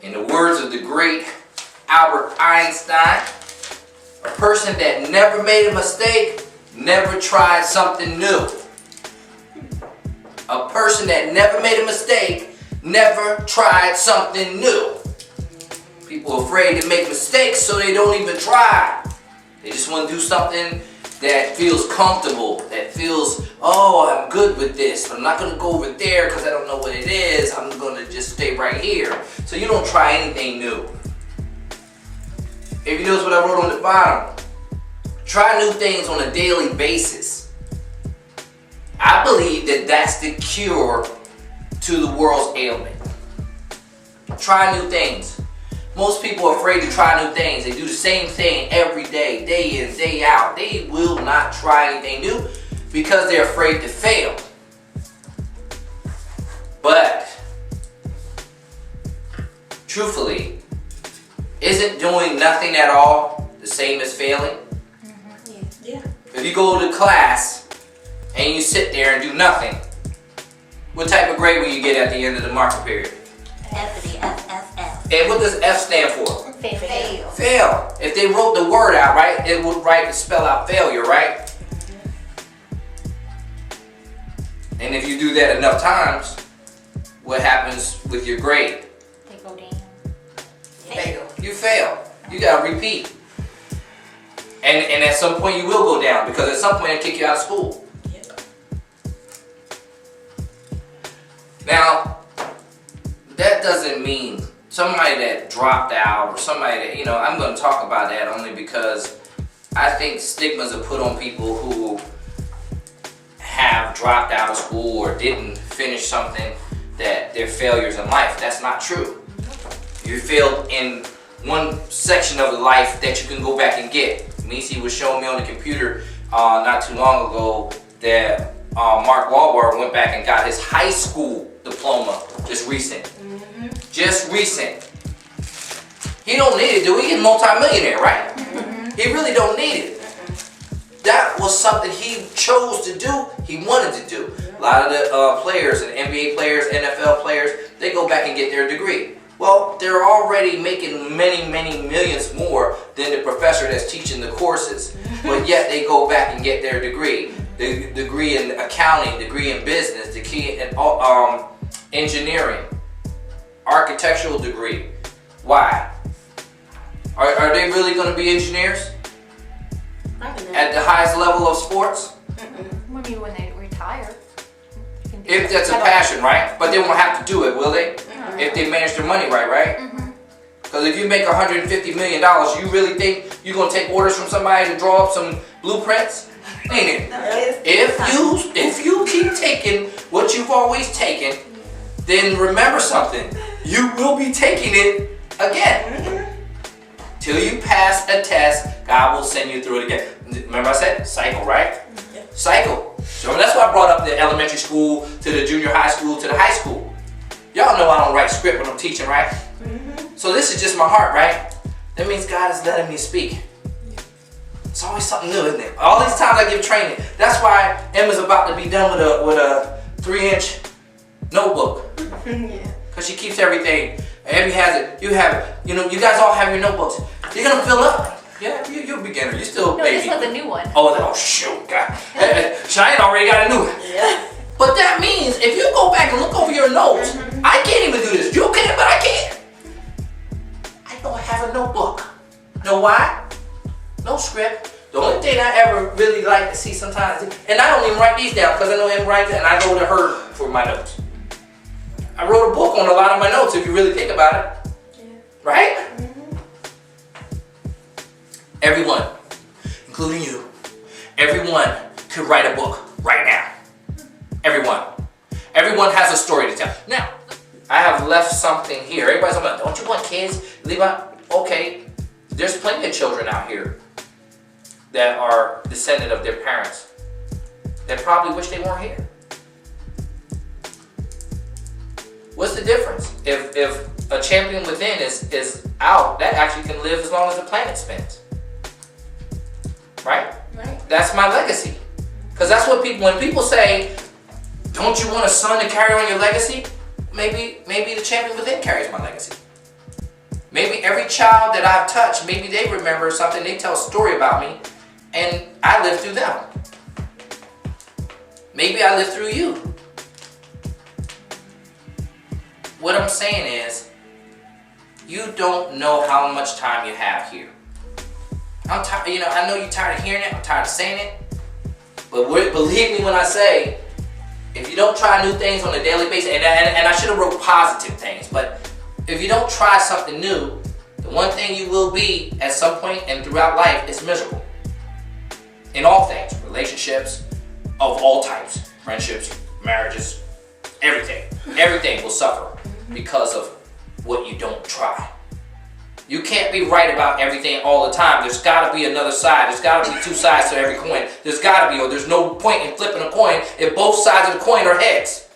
In the words of the great Albert Einstein, a person that never made a mistake never tried something new. A person that never made a mistake never tried something new. People are afraid to make mistakes, so they don't even try. They just want to do something that feels comfortable, that feels, oh, I'm good with this. I'm not going to go over there because I don't know what it is. I'm going to just stay right here. So you don't try anything new. If you notice what I wrote on the bottom, try new things on a daily basis. I believe that that's the cure to the world's ailment. Try new things. Most people are afraid to try new things. They do the same thing every day in, day out. They will not try anything new because they're afraid to fail. But, truthfully, isn't doing nothing at all the same as failing? Mm-hmm. Yeah. If you go to class and you sit there and do nothing, what type of grade will you get at the end of the marking period? F. And what does F stand for? Fail. Fail. If they wrote the word out, right, it would write and spell out failure, right? And if you do that enough times, what happens with your grade? They go down. Fail. You fail. You gotta repeat. And at some point you will go down because at some point they'll kick you out of school. Yep. Now, that doesn't mean somebody that dropped out or somebody that, I'm going to talk about that only because I think stigmas are put on people who have dropped out of school or didn't finish something that they're failures in life. That's not true. You failed in one section of life that you can go back and get. Nisi was showing me on the computer not too long ago that Mark Wahlberg went back and got his high school diploma just recent. Just recent. He don't need it, do he? He's a multi-millionaire, right? He really don't need it. That was something he chose to do, he wanted to do. A lot of the players, and NBA players, NFL players, they go back and get their degree. Well, they're already making many, many millions more than the professor that's teaching the courses. But yet they go back and get their degree. The degree in accounting, degree in business, the key in engineering, architectural degree. Why? Are they really going to be engineers? At the highest level of sports? Maybe when they retire. If that's a passion, right? But they won't have to do it, will they? If they manage their money right? Because if you make $150 million, you really think you're going to take orders from somebody to draw up some blueprints? Ain't it? If you keep taking what you've always taken, then remember something. You will be taking it again. Till you pass a test, God will send you through it again. Remember I said cycle, right? Cycle. So that's why I brought up the elementary school to the junior high school to the high school. Y'all know I don't write script when I'm teaching, right? So this is just my heart, right? That means God is letting me speak. It's always something new, isn't it? All these times I give training. That's why Emma's about to be done with a 3-inch notebook. Because she keeps everything. Emmy has it. You have it. You guys all have your notebooks. You're going to fill up. Yeah, you're a beginner. You're still a baby. This was a new one. Oh shoot, God. Cheyenne already got a new one. Yeah. But that means if you go back and look over your notes, I can't even do this. You can, but I can't. I don't have a notebook. Know why? No script. The only thing I ever really like to see sometimes, and I don't even write these down because I know Em writes it, and I go to her for my notes. I wrote a book on a lot of my notes if you really think about it. Right? Everyone, including you, everyone could write a book right now. Everyone. Everyone has a story to tell. Now, I have left something here. Everybody's talking about, don't you want kids? Leave out. Okay, there's plenty of children out here that are descendant of their parents that probably wish they weren't here. What's the difference? If a champion within is out, that actually can live as long as the planet spins. Right? That's my legacy. Because that's what when people say, don't you want a son to carry on your legacy? Maybe the champion within carries my legacy. Maybe every child that I've touched, maybe they remember something, they tell a story about me, and I live through them. Maybe I live through you. What I'm saying is, you don't know how much time you have here. I'm tired, I know you're tired of hearing it, I'm tired of saying it, but believe me when I say, if you don't try new things on a daily basis, and I should have wrote positive things, but if you don't try something new, the one thing you will be at some point and throughout life is miserable. In all things, relationships of all types, friendships, marriages, everything. Everything will suffer because of what you don't try. You can't be right about everything all the time. There's got to be another side. There's got to be two sides to every coin. There's got to be, or there's no point in flipping a coin if both sides of the coin are heads.